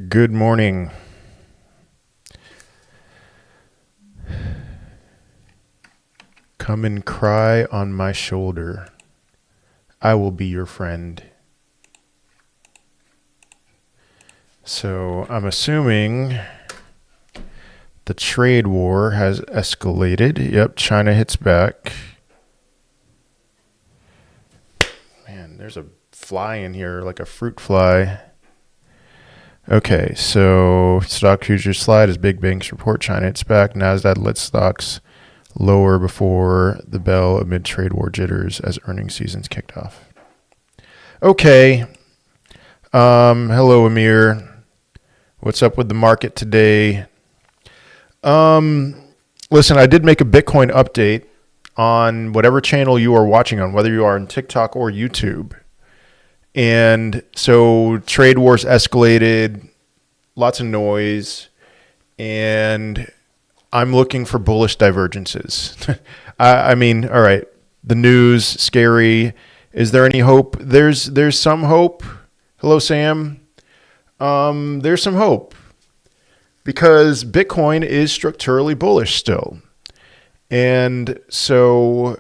Good morning. Come and cry on my shoulder. I will be your friend. So I'm assuming the trade war has escalated. Yep, China hits back. Man, there's a fly in here, like a fruit fly. Okay, so stock futures slide as big banks report China hits back. Nasdaq led stocks lower before the bell amid trade war jitters as earnings seasons kicked off. Okay. Hello, Amir. What's up with the market today? Listen, I did make a Bitcoin update on whatever channel you are watching on, whether you are on TikTok or YouTube. And so trade wars escalated, lots of noise, and I'm looking for bullish divergences. I mean, all right, the news, scary. Is there any hope? There's some hope. Hello, Sam. There's some hope because Bitcoin is structurally bullish still. And so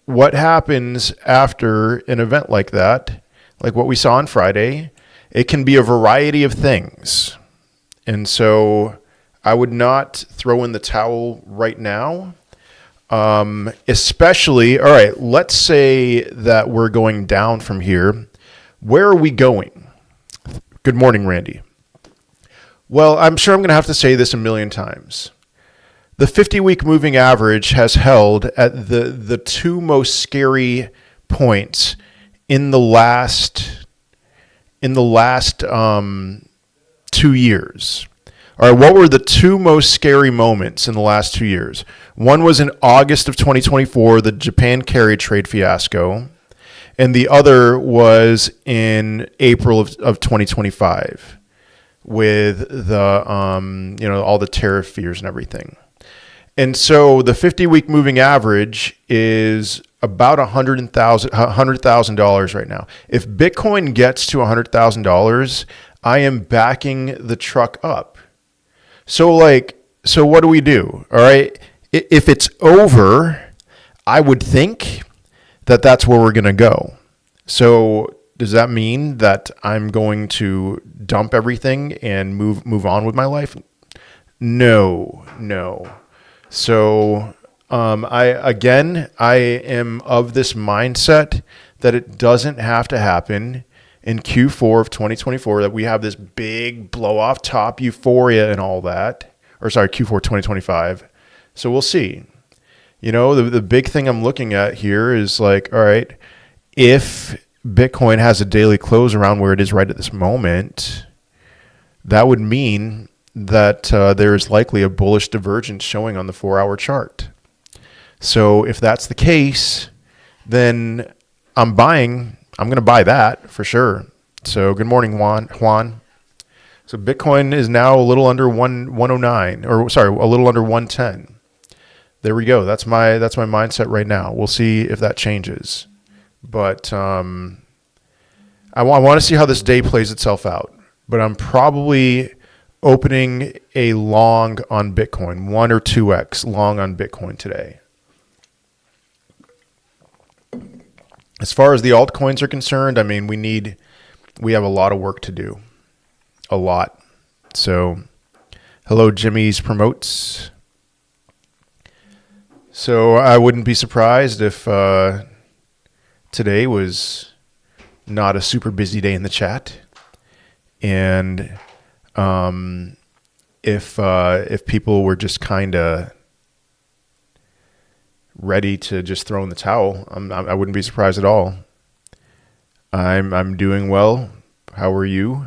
what happens after an event like that, like what we saw on Friday, it can be a variety of things. And so I would not throw in the towel right now, especially, all right, let's say that we're going down from here. Where are we going? Good morning, Randy. Well, I'm sure I'm going to have to say this a million times. The 50-week moving average has held at the two most scary points in the last 2 years. All right, what were the two most scary moments in the last 2 years? One was in August of 2024, the Japan carry trade fiasco, and the other was in April of 2025 with the all the tariff fears and everything. And so the 50-week moving average is about $100,000 right now. If Bitcoin gets to $100,000, I am backing the truck up. So what do we do? All right. If it's over, I would think that that's where we're going to go. So does that mean that I'm going to dump everything and move on with my life? No. So I am of this mindset that it doesn't have to happen in Q4 of 2024, that we have this big blow off top euphoria and all that, Q4 2025. So we'll see. The big thing I'm looking at here is like, all right, if Bitcoin has a daily close around where it is right at this moment, that would mean that there is likely a bullish divergence showing on the 4-hour chart. So if that's the case, then I'm going to buy that for sure. So good morning, Juan. So Bitcoin is now a little under 109, a little under 110. There we go. That's my mindset right now. We'll see if that changes. But I want to see how this day plays itself out. But I'm probably opening a long on Bitcoin, 1 or 2x long on Bitcoin today. As far as the altcoins are concerned, I mean, we have a lot of work to do. A lot. So, hello, Jimmy's promotes. So I wouldn't be surprised if today was not a super busy day in the chat. And if people were just kind of ready to just throw in the towel, I wouldn't be surprised at all. I'm doing well. How are you?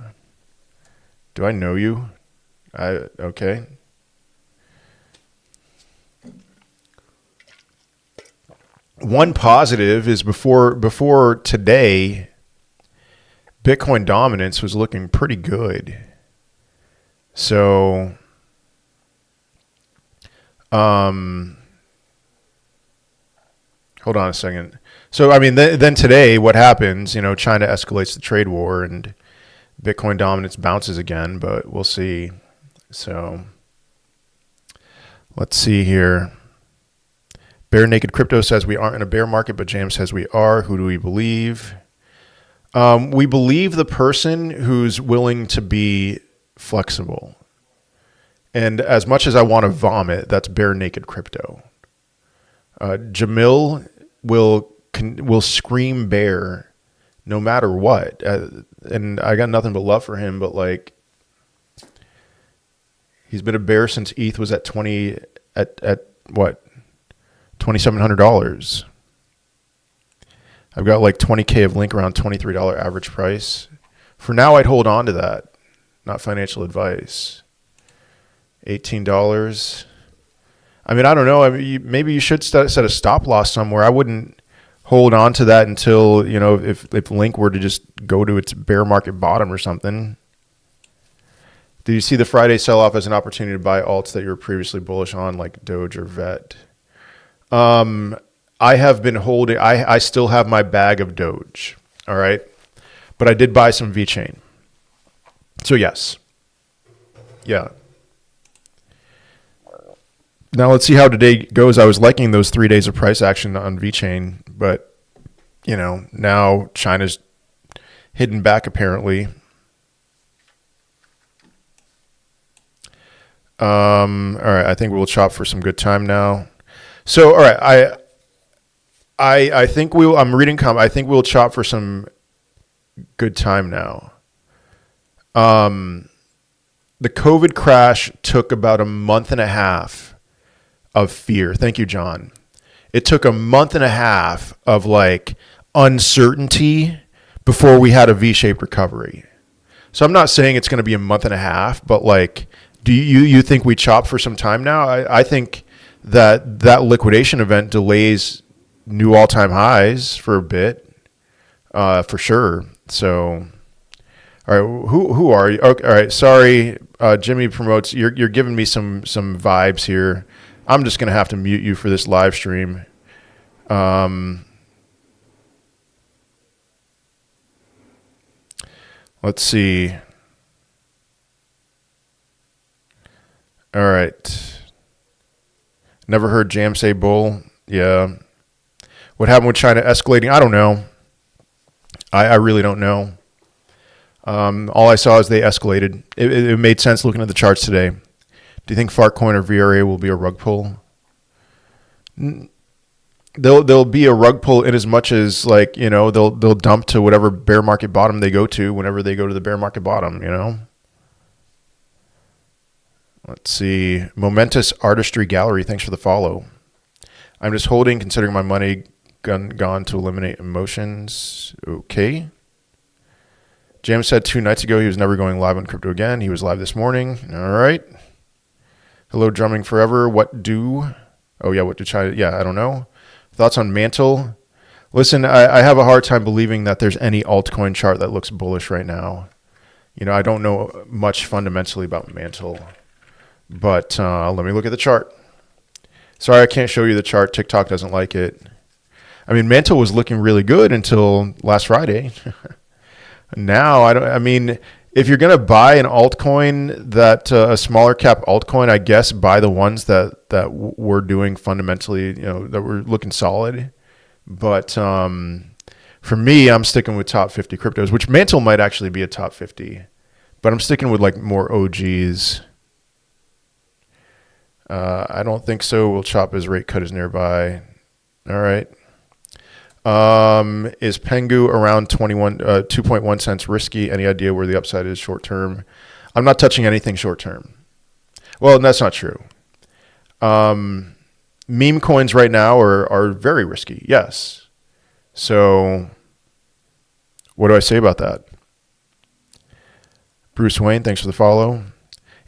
Do I know you? Okay. One positive is before today, Bitcoin dominance was looking pretty good. So, hold on a second. So, I mean, then today, what happens? China escalates the trade war, and Bitcoin dominance bounces again, but we'll see. So let's see here. Bare Naked Crypto says we aren't in a bear market, but James says we are. Who do we believe? We believe the person who's willing to be flexible. And as much as I want to vomit, that's Bare Naked Crypto. Jamil will scream bear no matter what. And I got nothing but love for him, but like, he's been a bear since ETH was at what? $2,700. I've got like 20K of Link around $23 average price. For now, I'd hold on to that. Not financial advice. $18. I mean, I don't know. I mean, maybe you should set a stop loss somewhere. I wouldn't hold on to that until, you know, if Link were to just go to its bear market bottom or something. Did you see the Friday sell-off as an opportunity to buy alts that you were previously bullish on, like Doge or VET? I have been holding, I still have my bag of Doge, all right? But I did buy some VeChain. So yes. Yeah. Now let's see how today goes. I was liking those 3 days of price action on VeChain, but, you know, now China's hidden back apparently. All right, I think we'll chop for some good time now. So, all right, I think I'm reading comment. I think we'll chop for some good time now. The COVID crash took about a month and a half of fear. Thank you, John. It took a month and a half of like uncertainty before we had a V-shaped recovery. So I'm not saying it's going to be a month and a half, but like, do you think we chop for some time now? I think that liquidation event delays new all-time highs for a bit, for sure. So, all right, who are you? Okay, all right, sorry, Jimmy promotes. You're giving me some vibes here. I'm just gonna have to mute you for this live stream. Let's see. All right. Never heard Jam say bull. Yeah. What happened with China escalating? I don't know. I really don't know. All I saw is they escalated. It made sense looking at the charts today. Do you think Fartcoin or VRA will be a rug pull? They'll be a rug pull in as much as, like, you know, they'll dump to whatever bear market bottom they go to whenever they go to the bear market bottom, you know? Let's see. Momentous Artistry Gallery, thanks for the follow. I'm just holding, considering my money gone to eliminate emotions. Okay. James said 2 nights ago he was never going live on crypto again. He was live this morning. All right. Hello, Drumming Forever. What do China? Yeah, I don't know. Thoughts on Mantle? Listen, I have a hard time believing that there's any altcoin chart that looks bullish right now. You know, I don't know much fundamentally about Mantle. But let me look at the chart. Sorry, I can't show you the chart. TikTok doesn't like it. I mean, Mantle was looking really good until last Friday. Now, I mean, if you're going to buy an altcoin, that a smaller cap altcoin, I guess buy the ones that were doing fundamentally, you know, that were looking solid. But for me, I'm sticking with top 50 cryptos, which Mantle might actually be a top 50. But I'm sticking with like more OGs. I don't think so. We'll chop as rate cut is nearby. All right. Is Pengu around 2.1 cents risky? Any idea where the upside is short term? I'm not touching anything short term. Well, that's not true. Meme coins right now are very risky. Yes. So what do I say about that? Bruce Wayne, thanks for the follow.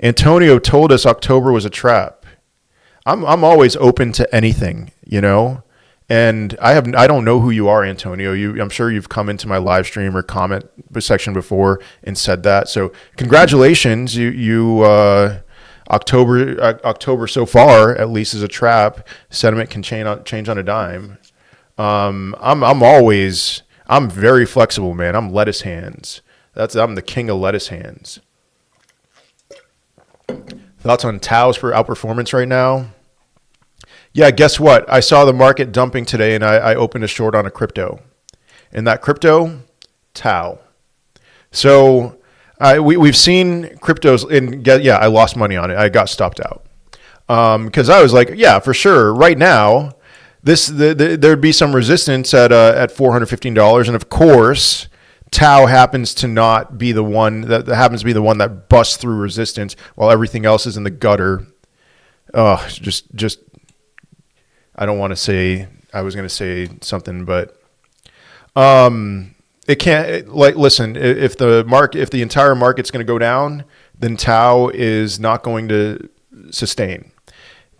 Antonio told us October was a trap. I'm always open to anything, you know, and I don't know who you are, Antonio. I'm sure you've come into my live stream or comment section before and said that. So congratulations, October so far at least is a trap. Sentiment can change on a dime. I'm very flexible, man. I'm lettuce hands. I'm the king of lettuce hands. Thoughts on Tao's for outperformance right now? Yeah, guess what? I saw the market dumping today, and I opened a short on a crypto. And that crypto, Tao. So we've seen cryptos, and yeah, I lost money on it. I got stopped out because I was like, yeah, for sure. Right now, there'd be some resistance at $415, and of course, Tao happens to not be the one that busts through resistance while everything else is in the gutter. Oh, just I don't want to say. I was going to say something, but it can't. Listen, if the entire market's going to go down, then Tao is not going to sustain.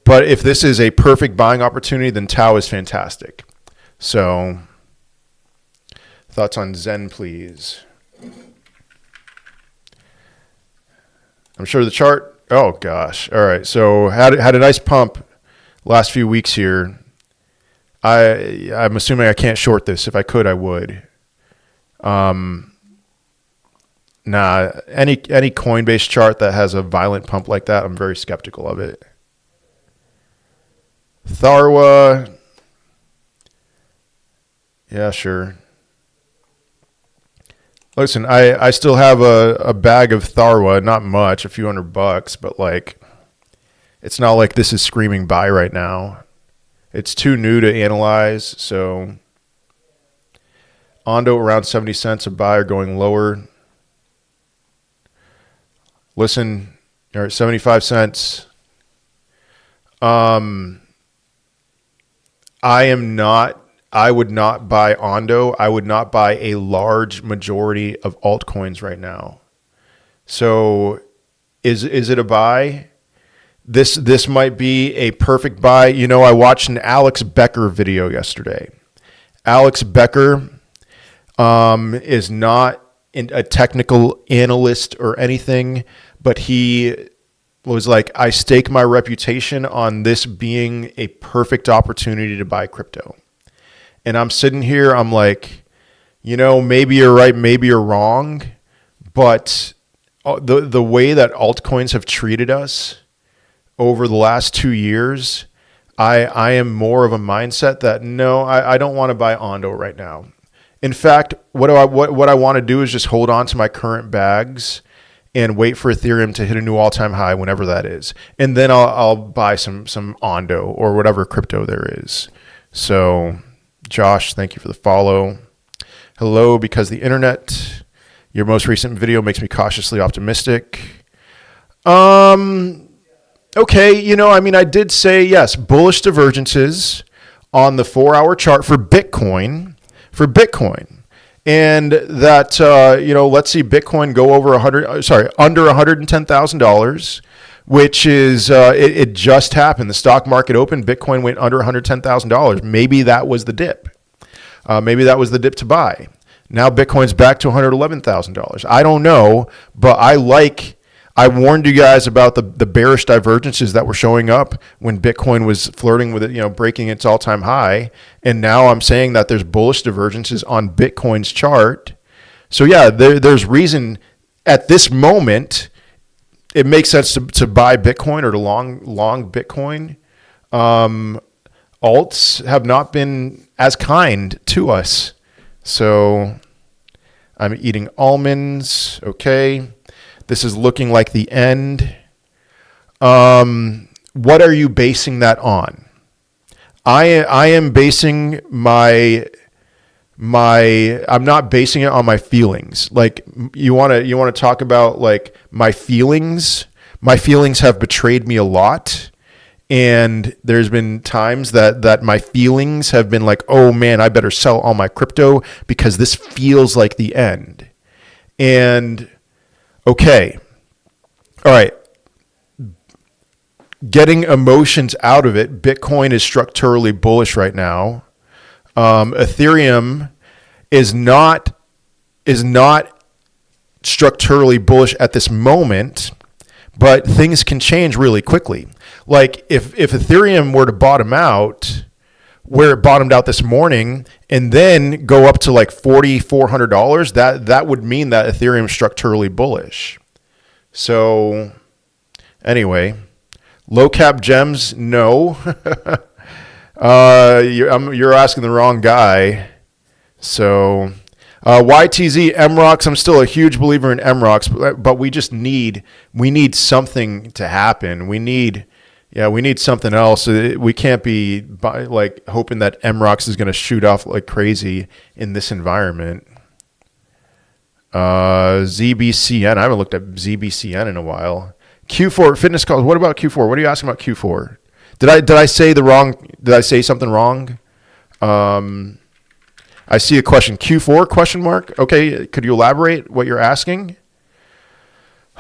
But if this is a perfect buying opportunity, then Tao is fantastic. So. Thoughts on Zen, please. I'm sure the chart. Oh gosh. All right. So had a nice pump last few weeks here. I'm assuming I can't short this. If I could, I would. Nah. Any Coinbase chart that has a violent pump like that, I'm very skeptical of it. Tharwa. Yeah, sure. Listen, I still have a bag of Tharwa, not much, a few $100, but like, it's not like this is screaming buy right now. It's too new to analyze. So Ondo around 70 cents a buy or going lower. Listen, all right, 75 cents. I would not buy Ondo. I would not buy a large majority of altcoins right now. So is it a buy? This might be a perfect buy. You know, I watched an Alex Becker video yesterday. Alex Becker is not a technical analyst or anything, but he was like, I stake my reputation on this being a perfect opportunity to buy crypto. And I'm sitting here, I'm like, you know, maybe you're right, maybe you're wrong, but the way that altcoins have treated us over the last 2 years, I am more of a mindset that no, I don't want to buy Ondo right now. In fact, what I want to do is just hold on to my current bags and wait for Ethereum to hit a new all-time high whenever that is, and then I'll buy some Ondo or whatever crypto there is. So. Josh, thank you for the follow. Hello, because the internet. Your most recent video makes me cautiously optimistic. Okay, you know, I mean, I did say, yes, bullish divergences on the 4-hour chart for Bitcoin. And that, you know, let's see Bitcoin go over under $110,000. Which is, it just happened. The stock market opened. Bitcoin went under $110,000. Maybe that was the dip. Maybe that was the dip to buy. Now Bitcoin's back to $111,000. I don't know, but I warned you guys about the bearish divergences that were showing up when Bitcoin was flirting with it, you know, breaking its all-time high. And now I'm saying that there's bullish divergences on Bitcoin's chart. So yeah, there's reason at this moment. It makes sense to buy Bitcoin or to long Bitcoin. Alts have not been as kind to us. So I'm eating almonds. Okay. This is looking like the end. What are you basing that on? I am basing I'm not basing it on my feelings. Like you want to talk about like my feelings. My feelings have betrayed me a lot. And there's been times that my feelings have been like, oh man, I better sell all my crypto because this feels like the end. And okay. All right. Getting emotions out of it. Bitcoin is structurally bullish right now. Ethereum is not structurally bullish at this moment, but things can change really quickly. Like if Ethereum were to bottom out, where it bottomed out this morning and then go up to like $4,400, that would mean that Ethereum is structurally bullish. So anyway, low cap gems, no. You're asking the wrong guy. So YTZ MROX, I'm still a huge believer in MROX, but we need something to happen. We need something else. We can't be like hoping that MROX is going to shoot off like crazy in this environment. ZBCN, I haven't looked at ZBCN in a while. Q4 fitness calls. What about Q4? What are you asking about Q4? Did I say something wrong? I see a question. Q4 question mark. Okay, could you elaborate what you're asking?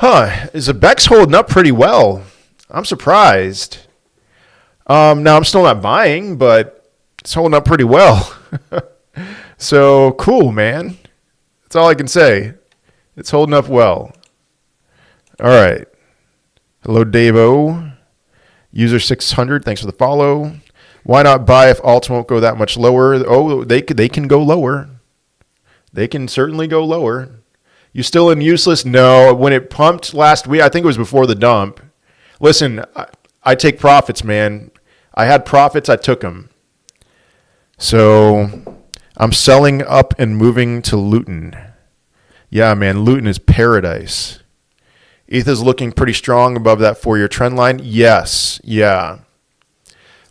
Is the BEX holding up pretty well? I'm surprised. Now I'm still not buying, but it's holding up pretty well. So cool, man. That's all I can say. It's holding up well. All right. Hello, Dave-O. User 600, thanks for the follow. Why not buy if alts won't go that much lower? Oh, they can go lower. They can certainly go lower. You still in useless? No. When it pumped last week, I think it was before the dump. Listen, I take profits, man. I had profits, I took them. So I'm selling up and moving to Luton. Yeah, man, Luton is paradise. ETH is looking pretty strong above that 4-year trend line. Yes, yeah.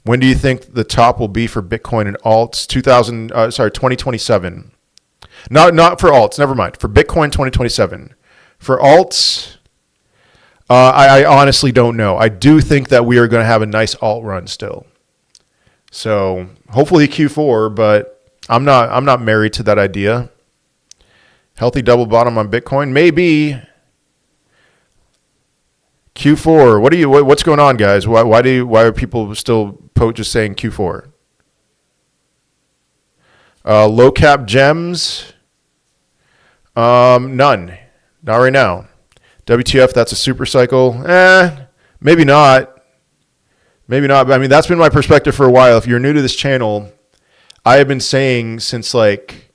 When do you think the top will be for Bitcoin and alts? 2027. Not for alts. Never mind. For Bitcoin, 2027. For alts, I honestly don't know. I do think that we are going to have a nice alt run still. So hopefully Q4, but I'm not married to that idea. Healthy double bottom on Bitcoin, maybe. Q4. What's going on, guys? Why are people still just saying Q4? Low cap gems. None. Not right now. WTF, that's a super cycle. Maybe not. Maybe not. But I mean, that's been my perspective for a while. If you're new to this channel, I have been saying since like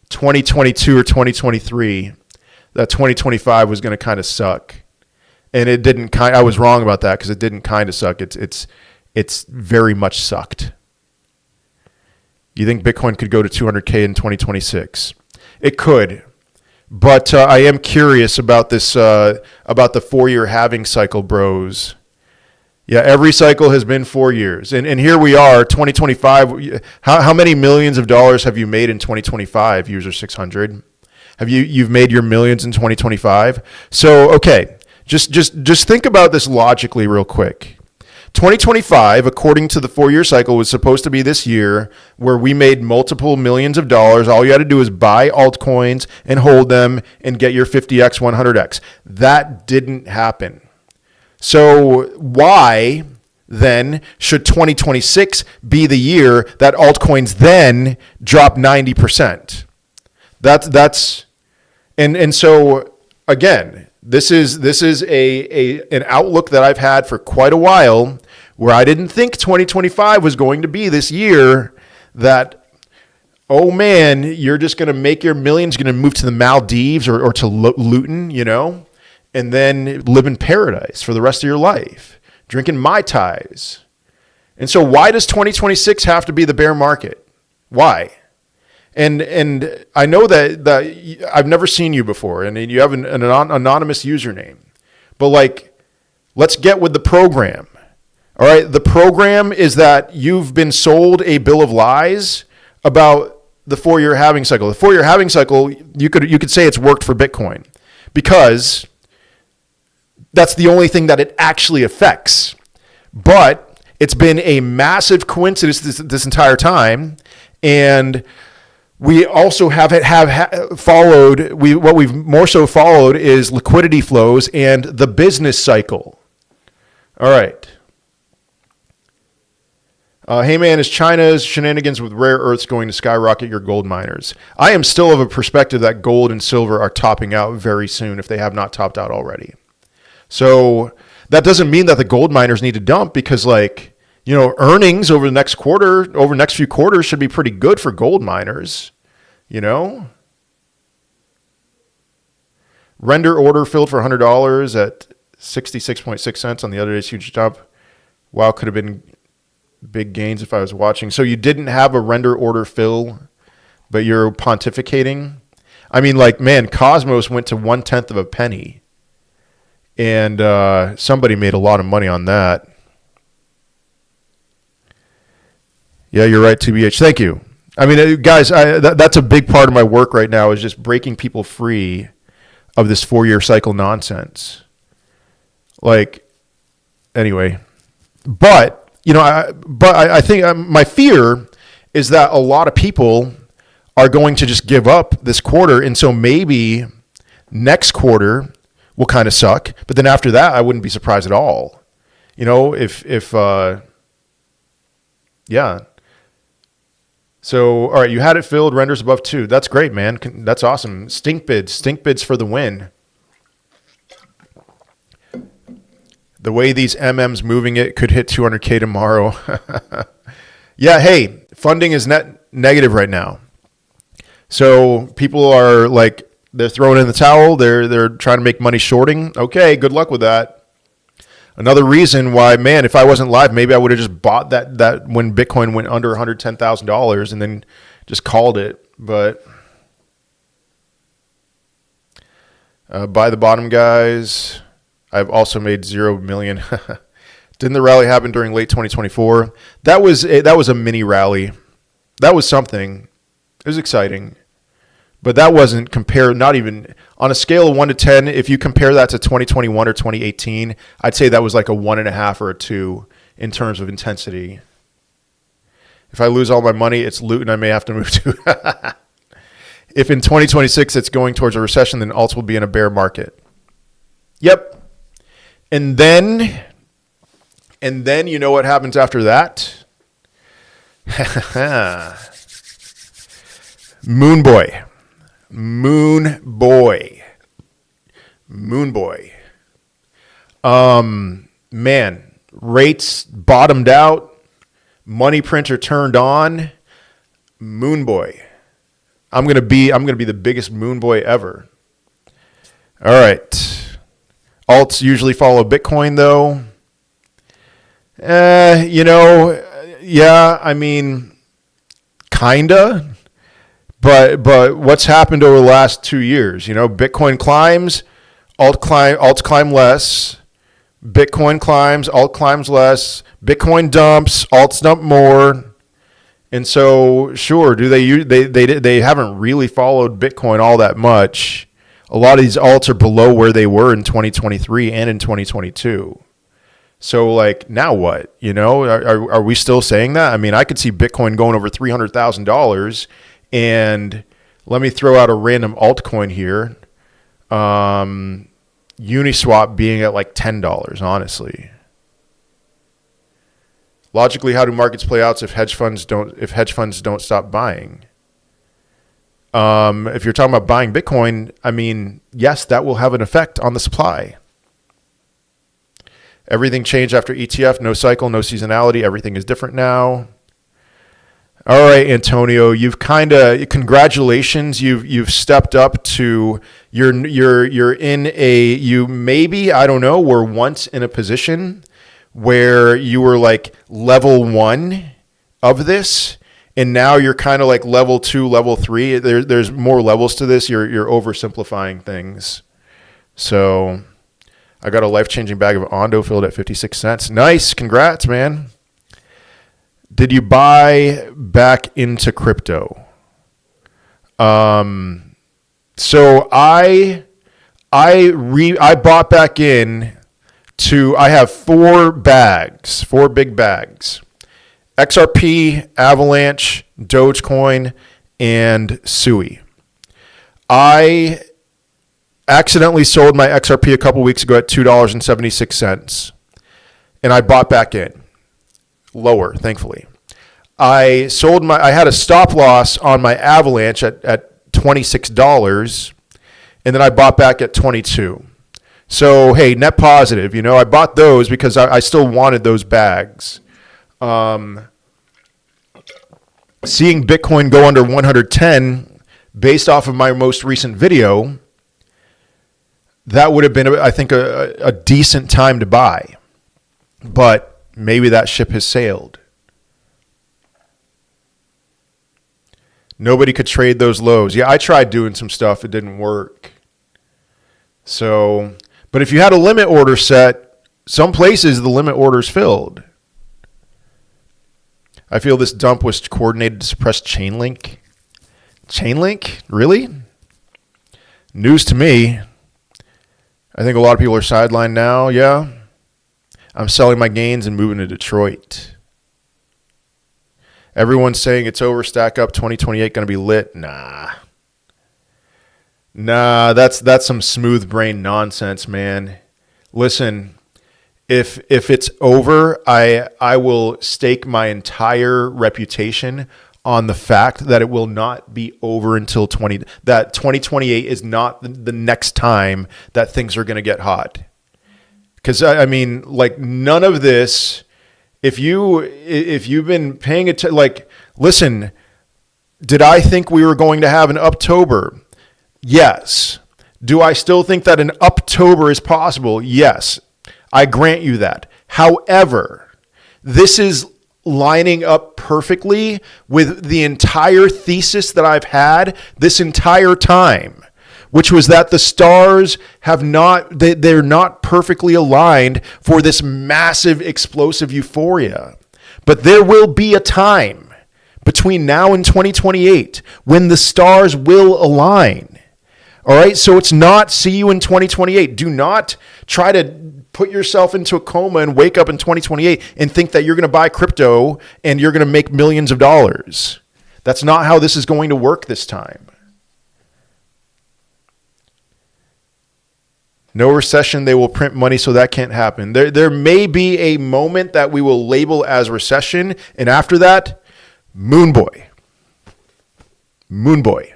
2022 or 2023 that 2025 was going to kind of suck. And it didn't I was wrong about that because it didn't kind of suck. It's very much sucked. You think Bitcoin could go to 200K in 2026? It could. But I am curious about this, about the 4-year halving cycle, bros. Yeah, every cycle has been 4 years. And here we are, 2025. How many millions of dollars have you made in 2025, user 600? You've made your millions in 2025? So, okay. Just think about this logically real quick. 2025, according to the 4-year cycle, was supposed to be this year where we made multiple millions of dollars. All you had to do is buy altcoins and hold them and get your 50x, 100x. That didn't happen. So why then should 2026 be the year that altcoins then drop 90%? And so again, This is an outlook that I've had for quite a while where I didn't think 2025 was going to be this year that, oh man, you're just going to make your millions, going to move to the Maldives or to Luton, and then live in paradise for the rest of your life, drinking Mai Tais. And so why does 2026 have to be the bear market? Why? And I know that I've never seen you before, and you have an anonymous username. But let's get with the program. All right, the program is that you've been sold a bill of lies about the 4-year halving cycle. The 4-year halving cycle, you could say it's worked for Bitcoin because that's the only thing that it actually affects. But it's been a massive coincidence this entire time, and we also have followed. What we've more so followed is liquidity flows and the business cycle. All right. Hey man, is China's shenanigans with rare earths going to skyrocket your gold miners? I am still of a perspective that gold and silver are topping out very soon if they have not topped out already. So that doesn't mean that the gold miners need to dump because Earnings over the next few quarters should be pretty good for gold miners, Render order filled for $100 at 66.6 cents on the other day's huge jump. Wow, could have been big gains if I was watching. So you didn't have a render order fill, but you're pontificating. I mean, Cosmos went to 1/10 of a penny, and somebody made a lot of money on that. Yeah, you're right, TBH. Thank you. I mean, guys, that's a big part of my work right now is just breaking people free of this 4-year cycle nonsense. Anyway, but I think my fear is that a lot of people are going to just give up this quarter, and so maybe next quarter will kind of suck, but then after that, I wouldn't be surprised at all. Yeah. So, all right, you had it filled, renders above 2. That's great, man. That's awesome. Stink bids for the win. The way these MMs moving it could hit 200K tomorrow. Yeah, hey, funding is negative right now. So people are they're throwing in the towel. They're trying to make money shorting. Okay, good luck with that. Another reason why, man, if I wasn't live, maybe I would have just bought that when Bitcoin went under $110,000 and then just called it. But buy the bottom, guys. I've also made 0 million. Didn't the rally happen during late 2024? That was a mini rally. That was something. It was exciting. But that wasn't compared, not even on a scale of 1 to 10. If you compare that to 2021 or 2018, I'd say that was like a 1.5 or a 2 in terms of intensity. If I lose all my money, it's loot and I may have to move to. If in 2026 it's going towards a recession, then alts will be in a bear market. Yep. And then you know what happens after that? Moon boy. Man, rates bottomed out, money printer turned on. Moon boy. I'm gonna be the biggest moon boy ever. All right. Alts usually follow Bitcoin though. Yeah, I mean, kinda. But what's happened over the last 2 years? Bitcoin climbs, alts climb less. Bitcoin climbs, alt climbs less. Bitcoin dumps, alts dump more. And so, sure, they haven't really followed Bitcoin all that much. A lot of these alts are below where they were in 2023 and in 2022. So, now what? Are we still saying that? I mean, I could see Bitcoin going over $300,000. And let me throw out a random altcoin here. Uniswap being at $10, honestly. Logically, how do markets play out if hedge funds don't stop buying? If you're talking about buying Bitcoin, I mean, yes, that will have an effect on the supply. Everything changed after ETF, no cycle, no seasonality. Everything is different now. All right, Antonio, congratulations. You've stepped up to you're in you maybe, I don't know, were once in a position where you were level 1 of this, and now you're kind of level 2, level 3. There's more levels to this. You're oversimplifying things. So I got a life-changing bag of Ondo filled at 56 cents. Nice, congrats, man. Did you buy back into crypto? So I bought back in to, I have 4 big bags. XRP, Avalanche, Dogecoin, and Sui. I accidentally sold my XRP a couple weeks ago at $2.76, and I bought back in. Lower, thankfully. I had a stop loss on my Avalanche at $26, and then I bought back at 22. So, hey, net positive. I bought those because I still wanted those bags. Seeing Bitcoin go under 110 based off of my most recent video, that would have been, I think, a decent time to buy. But maybe that ship has sailed. Nobody could trade those lows. Yeah, I tried doing some stuff. It didn't work. So, but if you had a limit order set, some places the limit order's filled. I feel this dump was coordinated to suppress Chainlink. Chainlink? Really? News to me. I think a lot of people are sidelined now. Yeah. I'm selling my gains and moving to Detroit. Everyone's saying it's over, stack up, 2028 going to be lit. Nah, that's some smooth brain nonsense, man. Listen, if it's over, I will stake my entire reputation on the fact that it will not be over until 2028 is not the next time that things are going to get hot. Because I mean, like, none of this. If you've been paying attention, like, listen, did I think we were going to have an Uptober? Yes. Do I still think that an Uptober is possible? Yes. I grant you that. However, this is lining up perfectly with the entire thesis that I've had this entire time, which was that the stars they're not perfectly aligned for this massive explosive euphoria. But there will be a time between now and 2028 when the stars will align. All right. So it's not see you in 2028. Do not try to put yourself into a coma and wake up in 2028 and think that you're going to buy crypto and you're going to make millions of dollars. That's not how this is going to work this time. No recession, they will print money, so that can't happen. There may be a moment that we will label as recession, and after that, moon boy. Moon boy.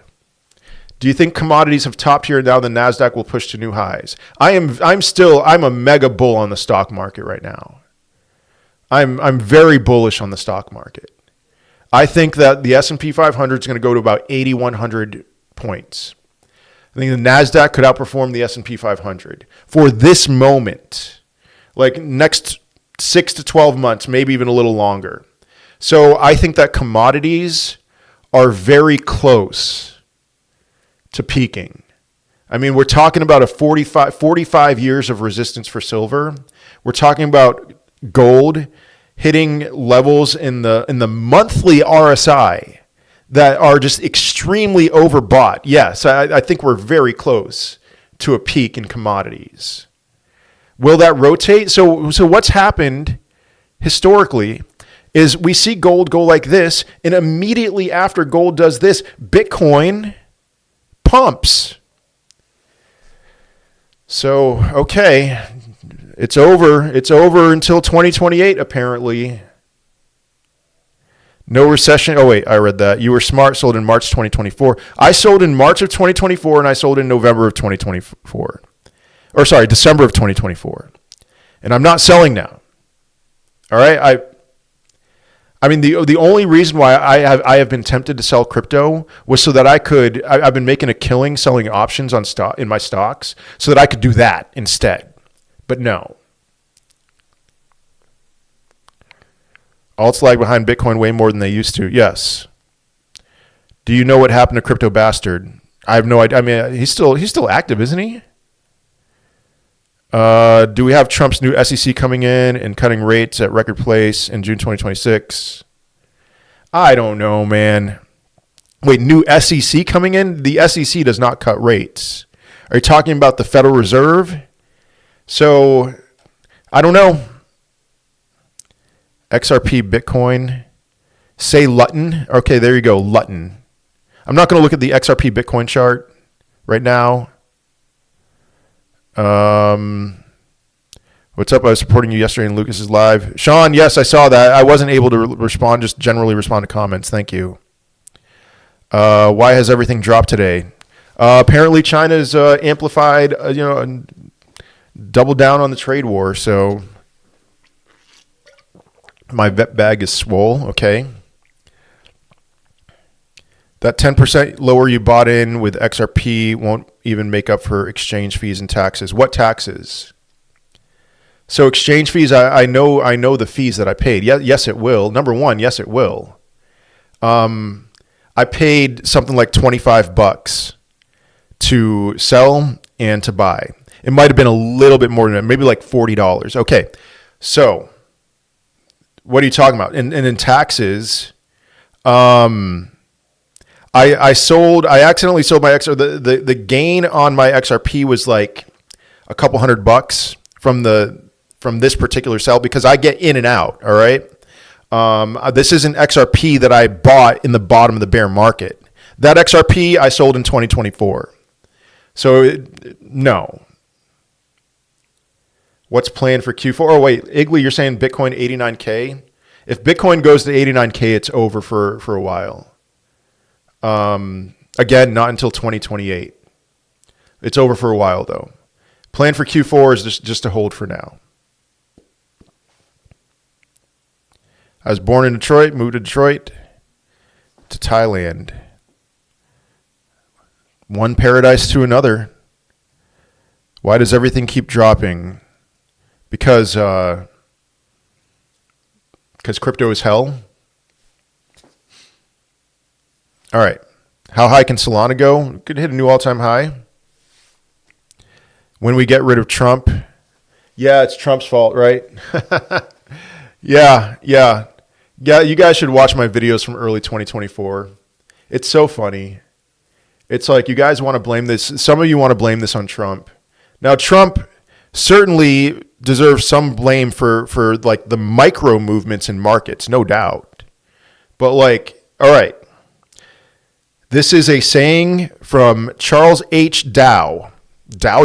Do you think commodities have topped here and now the NASDAQ will push to new highs? I'm a mega bull on the stock market right now. I'm very bullish on the stock market. I think that the S&P 500 is going to go to about 8,100 points. I think the NASDAQ could outperform the S&P 500 for this moment, like next 6 to 12 months, maybe even a little longer. So I think that commodities are very close to peaking. I mean, we're talking about 45 years of resistance for silver. We're talking about gold hitting levels in the monthly RSI that are just extremely overbought. Yes, I think we're very close to a peak in commodities. Will that rotate? So what's happened historically is we see gold go like this, and immediately after gold does this, Bitcoin pumps. So, okay, it's over. It's over until 2028, apparently. No recession. Oh, wait, I read that. You were smart, sold in March 2024. I sold in March of 2024, and I sold in November of 2024. Or sorry, December of 2024. And I'm not selling now. All right? I mean, the only reason why I have been tempted to sell crypto was so that I've been making a killing selling options on stock in my stocks so that I could do that instead. But no. Alts lag behind Bitcoin way more than they used to. Yes. Do you know what happened to Crypto Bastard? I have no idea. I mean, he's still active, isn't he? Do we have Trump's new SEC coming in and cutting rates at record pace in June 2026? I don't know, man. Wait, new SEC coming in? The SEC does not cut rates. Are you talking about the Federal Reserve? So, I don't know. XRP Bitcoin. Say Lutton. Okay, there you go, Lutton. I'm not going to look at the XRP Bitcoin chart right now. What's up? I was supporting you yesterday in Lucas's live. Sean, yes, I saw that. I wasn't able to respond, just generally respond to comments. Thank you. Why has everything dropped today? Apparently China's amplified, doubled down on the trade war. So My vet bag is swole. Okay. That 10% lower you bought in with XRP won't even make up for exchange fees and taxes. What taxes? So exchange fees, I know the fees that I paid. Yes, it will. Number one, yes, it will. I paid something like $25 to sell and to buy. It might have been a little bit more than that, maybe like $40. Okay, so what are you talking about? And in taxes, I accidentally sold my XRP. The gain on my XRP was like a couple $100 from this particular sell because I get in and out. All right. This isn't XRP that I bought in the bottom of the bear market. That XRP I sold in 2024. So no. What's planned for Q4? Oh wait, Igley, you're saying Bitcoin 89K? If Bitcoin goes to 89K, it's over for a while. Again, not until 2028. It's over for a while though. Plan for Q4 is just to hold for now. I was born in Detroit, moved to Detroit, to Thailand. One paradise to another. Why does everything keep dropping? Because crypto is hell. All right. How high can Solana go? Could hit a new all-time high. When we get rid of Trump. Yeah, it's Trump's fault, right? Yeah. You guys should watch my videos from early 2024. It's so funny. It's like you guys want to blame this. Some of you want to blame this on Trump. Now, Trump certainly deserves some blame for like the micro movements in markets, no doubt. But like, all right. This is a saying from Charles H. Dow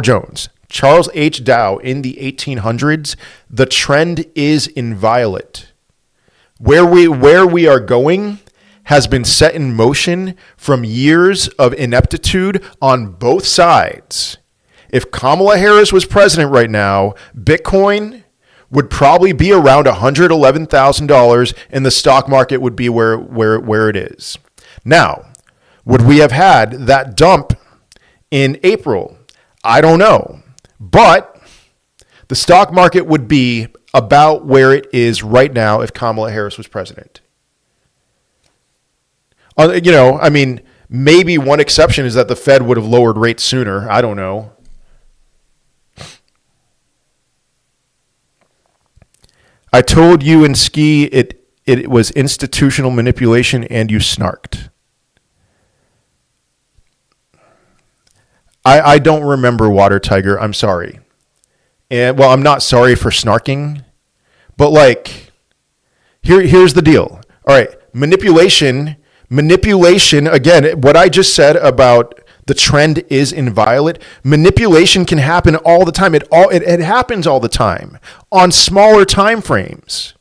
Jones. Charles H. Dow in the 1800s. The trend is inviolate. Where we are going has been set in motion from years of ineptitude on both sides. If Kamala Harris was president right now, Bitcoin would probably be around $111,000 and the stock market would be where it is. Now, would we have had that dump in April? I don't know. But the stock market would be about where it is right now if Kamala Harris was president. Maybe one exception is that the Fed would have lowered rates sooner. I don't know. I told you in Ski it was institutional manipulation and you snarked. I don't remember Water Tiger. I'm sorry. And well, I'm not sorry for snarking, but like, here's the deal. All right, manipulation. Again, what I just said about the trend is inviolate. Manipulation can happen all the time. It happens all the time on smaller time frames,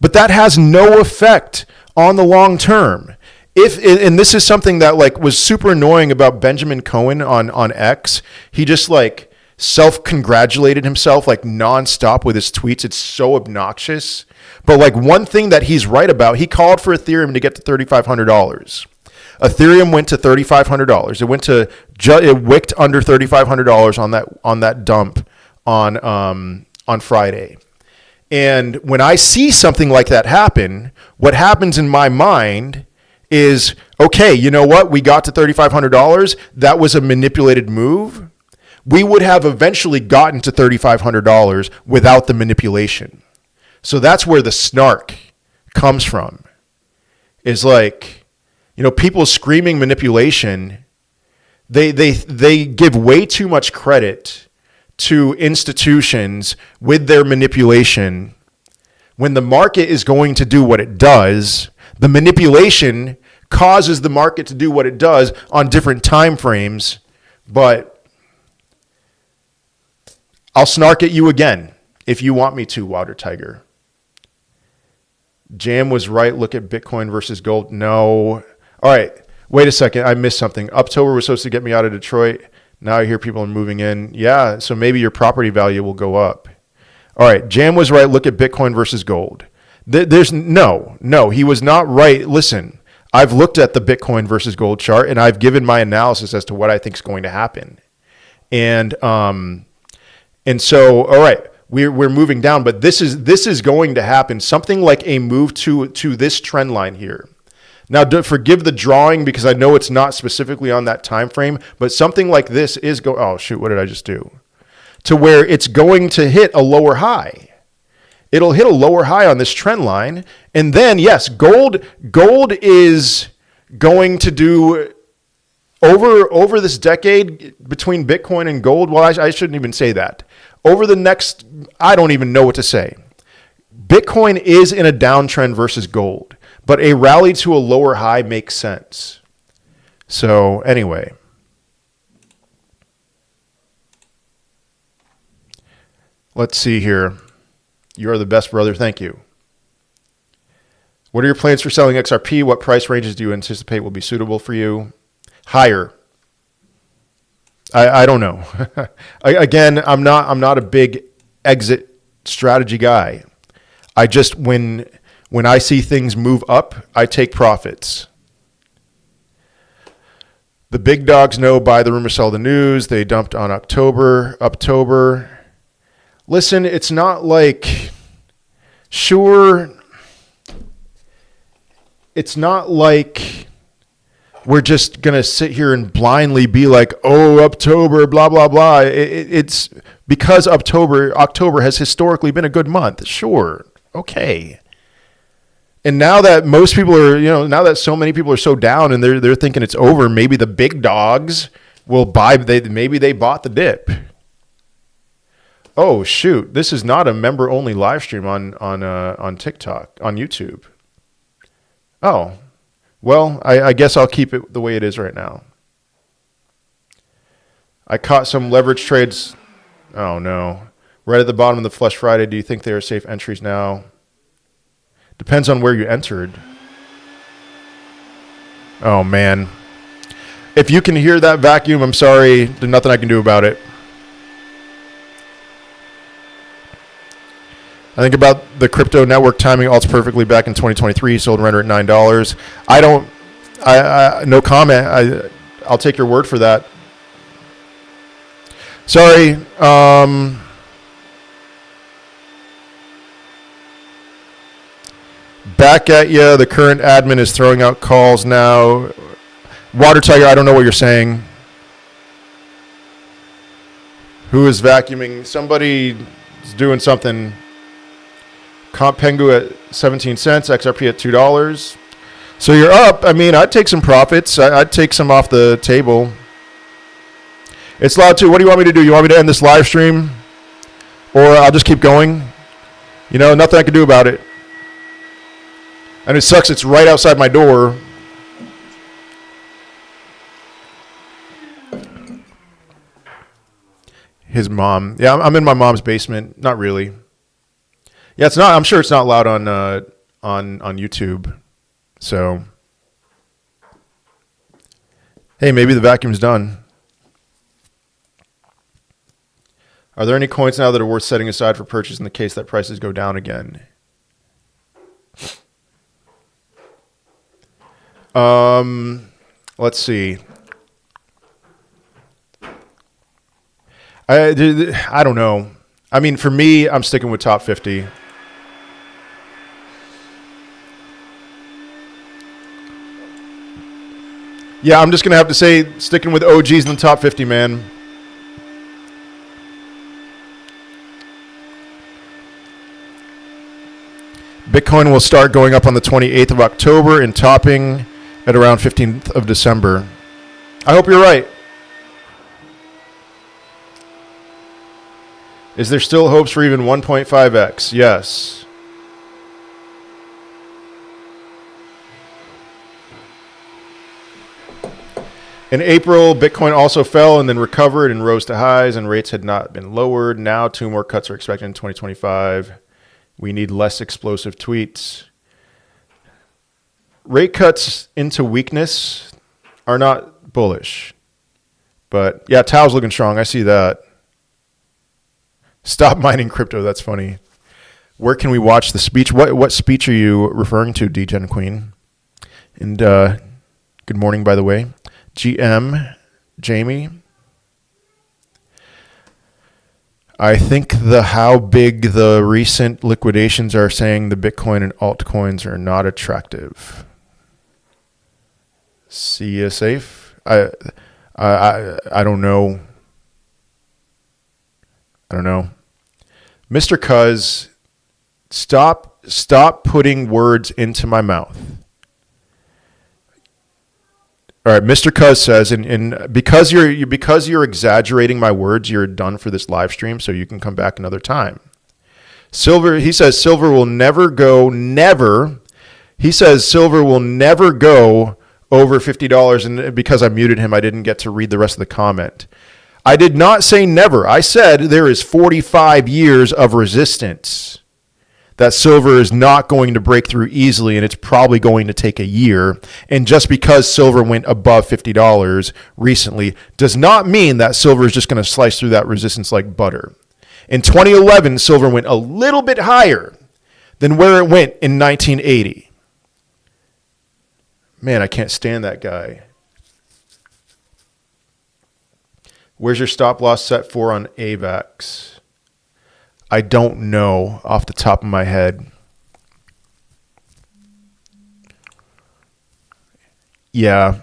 but that has no effect on the long term. And this is something that like was super annoying about Benjamin Cohen on X. He just like self-congratulated himself like nonstop with his tweets. It's so obnoxious. But like one thing that he's right about, he called for Ethereum to get to $3,500. Ethereum went to $3,500. It wicked under $3,500 on that dump on Friday. And when I see something like that happen, what happens in my mind is, okay, you know what? We got to $3,500. That was a manipulated move. We would have eventually gotten to $3,500 without the manipulation. So that's where the snark comes from. Is like, people screaming manipulation. They give way too much credit to institutions with their manipulation. When the market is going to do what it does, the manipulation causes the market to do what it does on different time frames. But I'll snark at you again if you want me to, Water Tiger. Jam was right. Look at Bitcoin versus gold. No. All right. Wait a second. I missed something. October was supposed to get me out of Detroit. Now I hear people are moving in. Yeah. So maybe your property value will go up. All right. Jam was right. Look at Bitcoin versus gold. There's no, he was not right. Listen, I've looked at the Bitcoin versus gold chart and I've given my analysis as to what I think is going to happen. And so, all right, we're moving down, but this is going to happen. Something like a move to this trend line here. Now, forgive the drawing because I know it's not specifically on that time frame, but something like this is oh shoot, what did I just do? To where it's going to hit a lower high. It'll hit a lower high on this trend line. And then, yes, gold is going to do over this decade between Bitcoin and gold. Well, I shouldn't even say that. Over the next, I don't even know what to say. Bitcoin is in a downtrend versus gold, but a rally to a lower high makes sense. So anyway. Let's see here. You are the best, brother. Thank you. What are your plans for selling XRP? What price ranges do you anticipate will be suitable for you? Higher. I don't know. Again, I'm not a big exit strategy guy. I just when I see things move up, I take profits. The big dogs know buy the rumor, sell the news. They dumped on October. Listen, it's not like, sure, it's not like we're just going to sit here and blindly be like, oh, October, blah, blah, blah. It's because October has historically been a good month. Sure. Okay. And now that most people are, now that so many people are so down and they're thinking it's over, maybe the big dogs will buy, maybe they bought the dip. Oh shoot! This is not a member-only live stream on TikTok, on YouTube. Oh, well, I guess I'll keep it the way it is right now. I caught some leverage trades. Oh no! Right at the bottom of the Flush Friday. Do you think they are safe entries now? Depends on where you entered. Oh man! If you can hear that vacuum, I'm sorry. There's nothing I can do about it. I think about the crypto network timing alts perfectly back in 2023. Sold render at $9. I no comment. I'll take your word for that. Sorry. Back at you. The current admin is throwing out calls now. Water Tiger, I don't know what you're saying. Who is vacuuming? Somebody is doing something. Comp Pengu at 17 cents, XRP at $2. So you're up. I mean, I'd take some profits. I'd take some off the table. It's loud too. What do you want me to do? You want me to end this live stream? Or I'll just keep going? Nothing I can do about it. And it sucks. It's right outside my door. His mom. Yeah, I'm in my mom's basement. Not really. Yeah, it's not. I'm sure it's not loud on YouTube. So, hey, maybe the vacuum's done. Are there any coins now that are worth setting aside for purchase in the case that prices go down again? Let's see. I don't know. I mean, for me, I'm sticking with top 50. Yeah, I'm just going to have to say sticking with OGs in the top 50, man. Bitcoin will start going up on the 28th of October and topping at around 15th of December. I hope you're right. Is there still hopes for even 1.5x? Yes. In April, Bitcoin also fell and then recovered and rose to highs, and rates had not been lowered. Now 2 more cuts are expected in 2025. We need less explosive tweets. Rate cuts into weakness are not bullish. But yeah, Tao's looking strong. I see that. Stop mining crypto. That's funny. Where can we watch the speech? What speech are you referring to, DGen Queen? And good morning, by the way. GM, Jamie. I think how big the recent liquidations are saying the Bitcoin and altcoins are not attractive. See you safe. I don't know. I don't know. Mr. Cuz, stop putting words into my mouth. All right, Mr. Cuz says, and because you're exaggerating my words, you're done for this live stream, so you can come back another time. He says silver will never go over $50, and because I muted him, I didn't get to read the rest of the comment. I did not say never. I said there is 45 years of resistance that silver is not going to break through easily, and it's probably going to take a year. And just because silver went above $50 recently does not mean that silver is just going to slice through that resistance like butter. In 2011, silver went a little bit higher than where it went in 1980. Man, I can't stand that guy. Where's your stop loss set for on AVAX? I don't know off the top of my head. Yeah.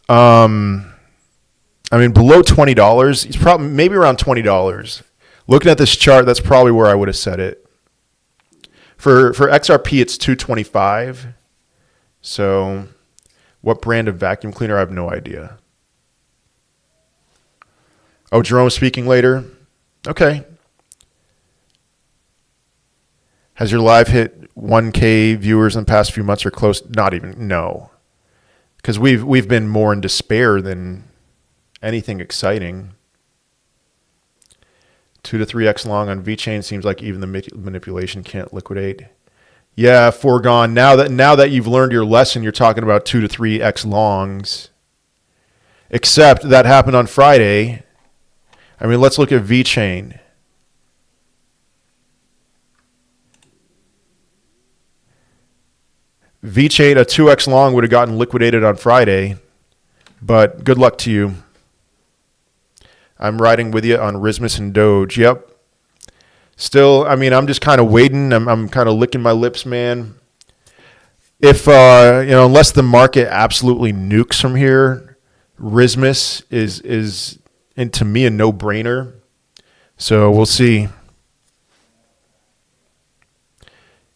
I mean, below $20, it's probably maybe around $20. Looking at this chart, that's probably where I would have set it. For XRP, it's 225. So, what brand of vacuum cleaner? I have no idea. Oh, Jerome's speaking later. Okay. Has your live hit 1K viewers in the past few months or close? Not even, no. Because we've been more in despair than anything exciting. 2 to 3x long on VeChain seems like even the manipulation can't liquidate. Yeah, foregone. Now that you've learned your lesson, you're talking about 2 to 3x longs. Except that happened on Friday. I mean, let's look at VeChain. VeChain, a 2x long would have gotten liquidated on Friday, but good luck to you. I'm riding with you on Rismus and Doge. Yep. Still, I mean, I'm just kind of waiting. I'm kind of licking my lips, man. If unless the market absolutely nukes from here, Rismus is and to me, a no-brainer. So we'll see.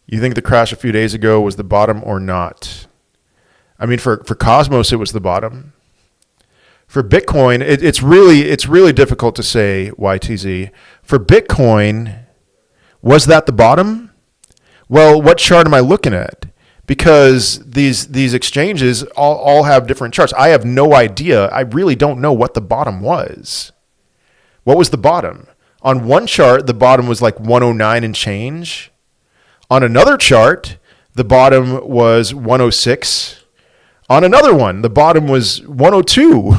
You think the crash a few days ago was the bottom or not? I mean, for Cosmos, it was the bottom. For Bitcoin, it's really difficult to say, YTZ. For Bitcoin, was that the bottom? Well, what chart am I looking at? Because these exchanges all have different charts. I have no idea. I really don't know what the bottom was. What was the bottom? On one chart, the bottom was like 109 and change. On another chart, the bottom was 106. On another one, the bottom was 102.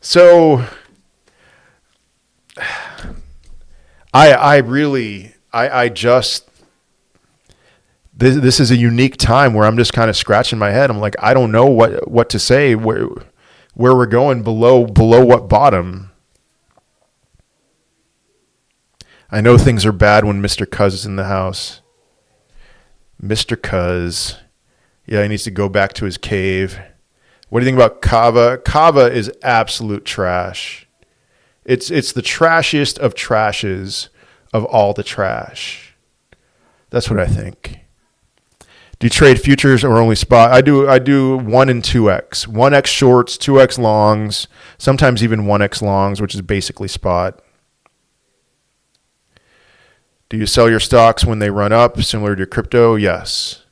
So this is a unique time where I'm just kind of scratching my head. I'm like, I don't know what to say, where we're going below what bottom. I know things are bad when Mr. Cuz is in the house. Mr. Cuz. Yeah, he needs to go back to his cave. What do you think about Kava? Kava is absolute trash. It's the trashiest of trashes of all the trash. That's what I think. Do you trade futures or only spot? I do 1 and 2x. 1x shorts, 2x longs, sometimes even 1x longs, which is basically spot. Do you sell your stocks when they run up, similar to crypto? Yes.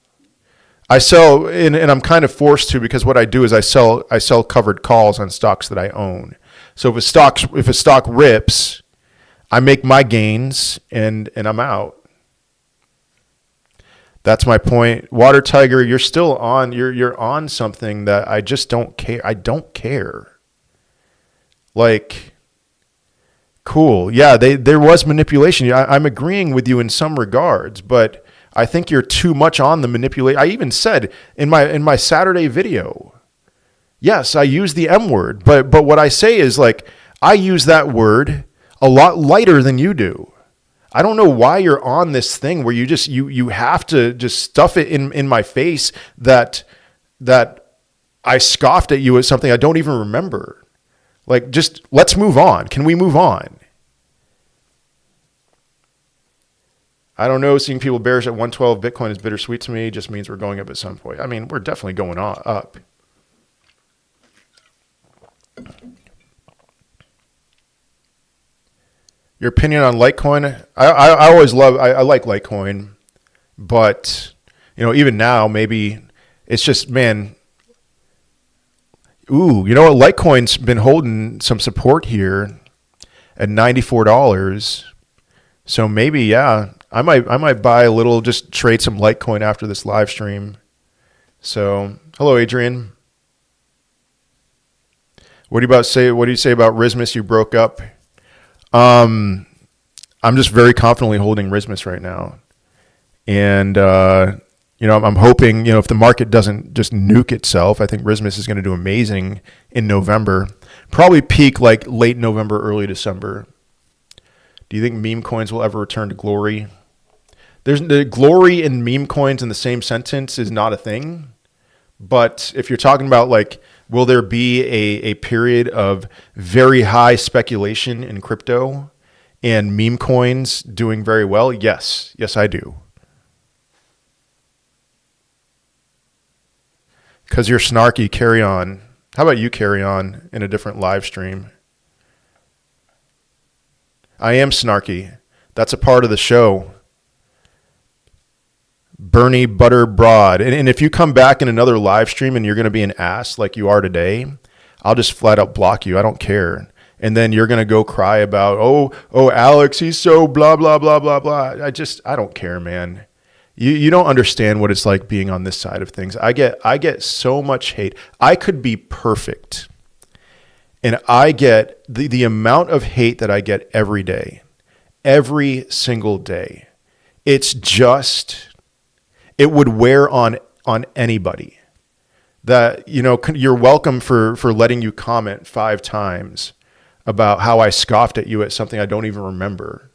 I sell, and I'm kind of forced to, because what I do is I sell covered calls on stocks that I own. So if a stock rips, I make my gains and I'm out. That's my point. Water Tiger, you're still on. You're on something that I just don't care. I don't care. Like, Cool. Yeah, there was manipulation. I'm agreeing with you in some regards, but I think you're too much on the manipulate. I even said in my Saturday video, yes, I use the M word, but what I say is like I use that word a lot lighter than you do. I don't know why you're on this thing where you have to just stuff it in my face that I scoffed at you as something I don't even remember. Like, just let's move on. Can we move on? I don't know. Seeing people bearish at 112 Bitcoin is bittersweet to me. Just means we're going up at some point. I mean, we're definitely going up. Your opinion on Litecoin? I always I like Litecoin, but even now maybe it's just, man. Ooh, you know what? Litecoin's been holding some support here at $94. So maybe, yeah, I might buy a little, just trade some Litecoin after this live stream. So, hello, Adrian. What do you say about Rismus? You broke up. I'm just very confidently holding Rismus right now, and I'm hoping, if the market doesn't just nuke itself, I think Rismus is going to do amazing in November. Probably peak like late November, early December. Do you think meme coins will ever return to glory? There's the glory in meme coins in the same sentence is not a thing. But if you're talking about like, will there be a period of very high speculation in crypto and meme coins doing very well? Yes. Yes, I do. Because you're snarky, carry on. How about you carry on in a different live stream? I am snarky. That's a part of the show. Bernie Butter Broad. And if you come back in another live stream and you're going to be an ass like you are today, I'll just flat out block you. I don't care. And then you're going to go cry about, oh, Alex, he's so blah, blah, blah, blah, blah. I don't care, man. You don't understand what it's like being on this side of things. I get so much hate. I could be perfect. And I get the amount of hate that I get every day, every single day. It's just, it would wear on anybody. That, you're welcome for letting you comment 5 times about how I scoffed at you at something I don't even remember.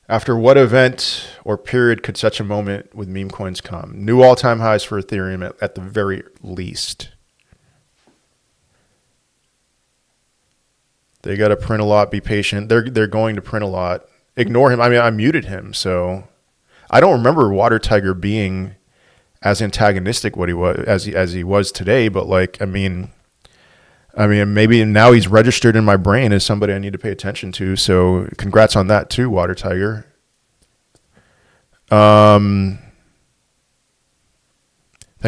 After what event or period could such a moment with meme coins come? New all-time highs for Ethereum at the very least. They got to print a lot. Be patient. They're going to print a lot. Ignore him. I mean, I muted him, so I don't remember Water Tiger being as antagonistic what he was as he was today. But I mean, maybe now he's registered in my brain as somebody I need to pay attention to. So congrats on that too, Water Tiger. Thanks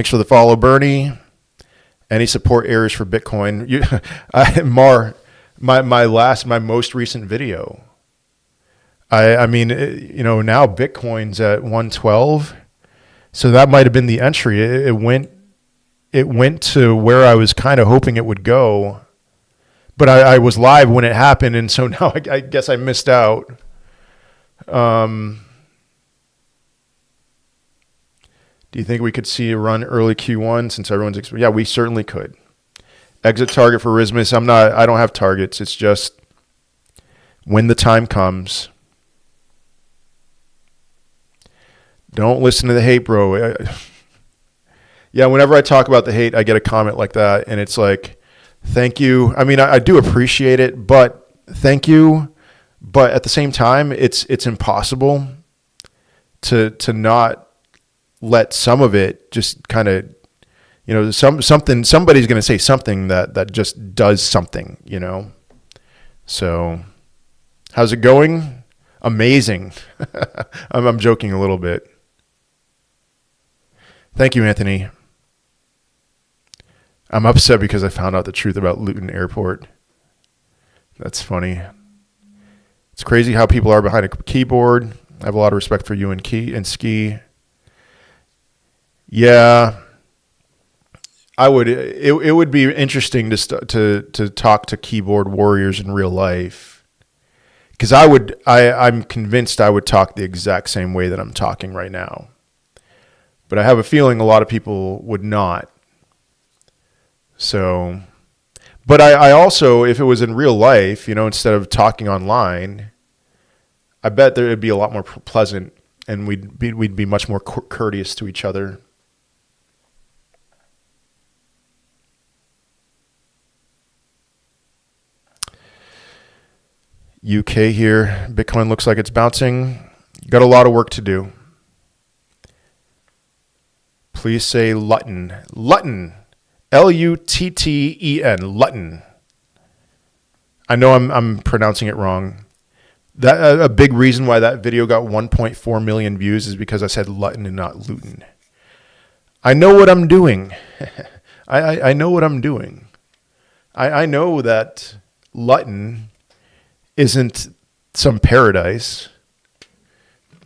for the follow, Bernie. Any support areas for Bitcoin? My most recent video. I mean, now Bitcoin's at 112. So that might have been the entry. It went to where I was kind of hoping it would go, but I was live when it happened, and so now I guess I missed out. Do you think we could see a run early Q1 since everyone's yeah, we certainly could. Exit target for Rismus. I don't have targets. It's just when the time comes. Don't listen to the hate, bro. Yeah, whenever I talk about the hate, I get a comment like that, and it's like, thank you. I mean, I do appreciate it, but thank you. But at the same time, it's impossible to not let some of it just kind of, somebody's going to say something that just does something, So, how's it going? Amazing. I'm joking a little bit. Thank you, Anthony. I'm upset because I found out the truth about Luton Airport. That's funny. It's crazy how people are behind a keyboard. I have a lot of respect for you and Ski. Yeah. I would. It would be interesting to talk to keyboard warriors in real life, because I'm convinced I would talk the exact same way that I'm talking right now. But I have a feeling a lot of people would not. So, but I also, if it was in real life, instead of talking online, I bet there would be a lot more pleasant, and we'd be much more courteous to each other. UK here, Bitcoin looks like it's bouncing. Got a lot of work to do. Please say Lutten. Lutten. Lutten. Lutten. I know I'm pronouncing it wrong. That a big reason why that video got 1.4 million views is because I said Lutten and not Luton. I know what I'm doing. I know what I'm doing. I know that Lutten isn't some paradise,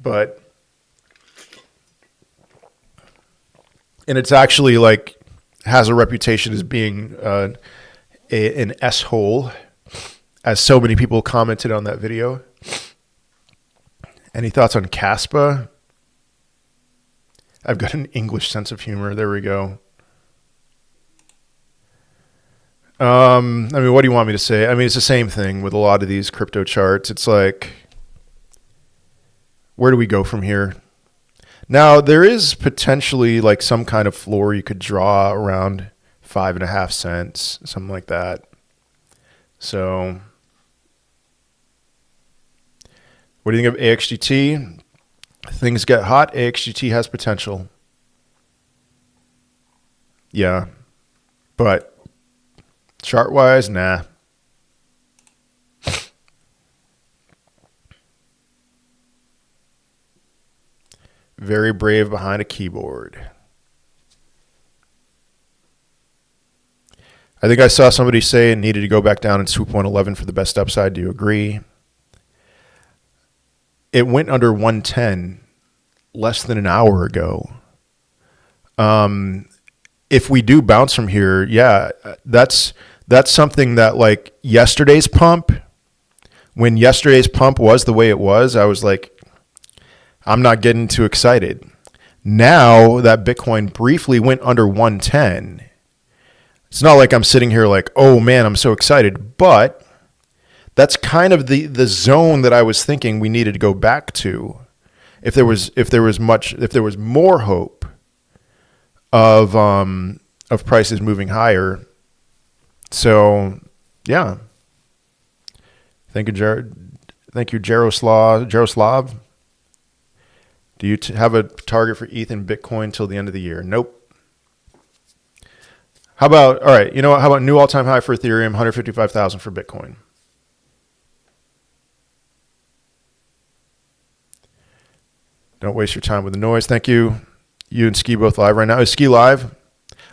and it's actually like has a reputation as being an S-hole, as so many people commented on that video. Any thoughts on Caspa? I've got an English sense of humor. There we go. I mean, what do you want me to say? I mean, it's the same thing with a lot of these crypto charts. It's like, where do we go from here? Now, there is potentially like some kind of floor you could draw around 5.5 cents, something like that. So, what do you think of AXGT? Things get hot. AXGT has potential. Yeah, but chart-wise, nah. Very brave behind a keyboard. I think I saw somebody say it needed to go back down and swoop 111 for the best upside. Do you agree? It went under 110 less than an hour ago. If we do bounce from here, yeah, that's something that, like, yesterday's pump, when yesterday's pump was the way it was, I was like, I'm not getting too excited. Now that Bitcoin briefly went under 110, it's not like I'm sitting here like, oh man, I'm so excited. But that's kind of the zone that I was thinking we needed to go back to, if there was more hope of prices moving higher. So yeah, thank you, Jaroslav. Do you have a target for ETH and Bitcoin till the end of the year? Nope. How about, all right, you know what? How about new all-time high for Ethereum, 155,000 for Bitcoin? Don't waste your time with the noise. Thank you. You and Ski both live right now. Is Ski live?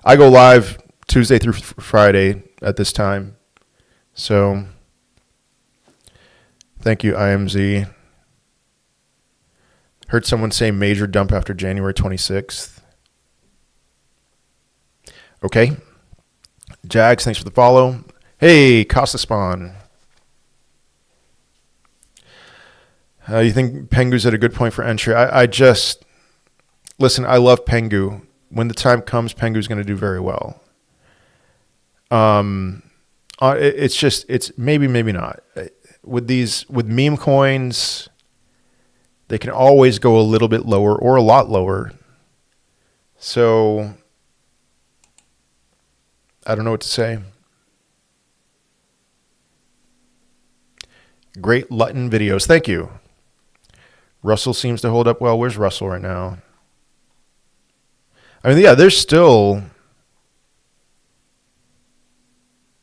I go live Tuesday through Friday at this time. So thank you, IMZ. Heard someone say major dump after January 26th. Okay. Jags, thanks for the follow. Hey, Costa Spawn. You think Pengu's at a good point for entry? I just, listen, I love Pengu. When the time comes, Pengu's going to do very well. It's maybe not. With meme coins, they can always go a little bit lower or a lot lower. So I don't know what to say. Great Lutten videos. Thank you. Russell seems to hold up well. Where's Russell right now? I mean, yeah, there's still...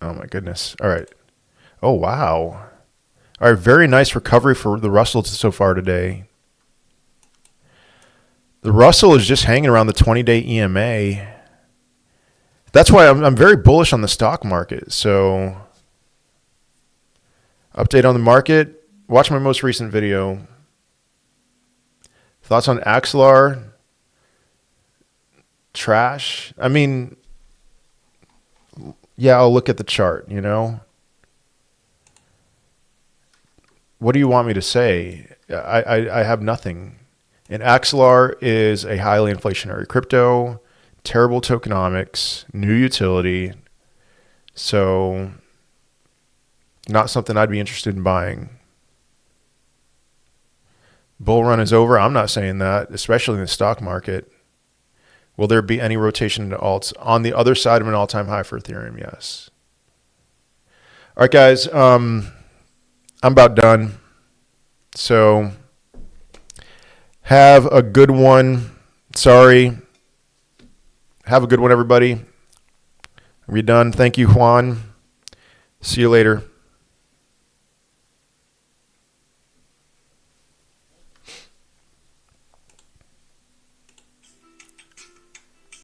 Oh, my goodness. All right. Oh, wow. All right, very nice recovery for the Russell so far today. The Russell is just hanging around the 20-day EMA. That's why I'm very bullish on the stock market. So, update on the market. Watch my most recent video. Thoughts on Axelar? Trash. I mean, Yeah, I'll look at the chart, you know. What do you want me to say? I have nothing. And Axelar is a highly inflationary crypto, terrible tokenomics, new utility. So not something I'd be interested in buying. Bull run is over. I'm not saying that, especially in the stock market. Will there be any rotation into alts on the other side of an all-time high for Ethereum? Yes. All right, guys. I'm about done. So have a good one. Sorry. Have a good one, everybody. Are we done? Thank you, Juan. See you later.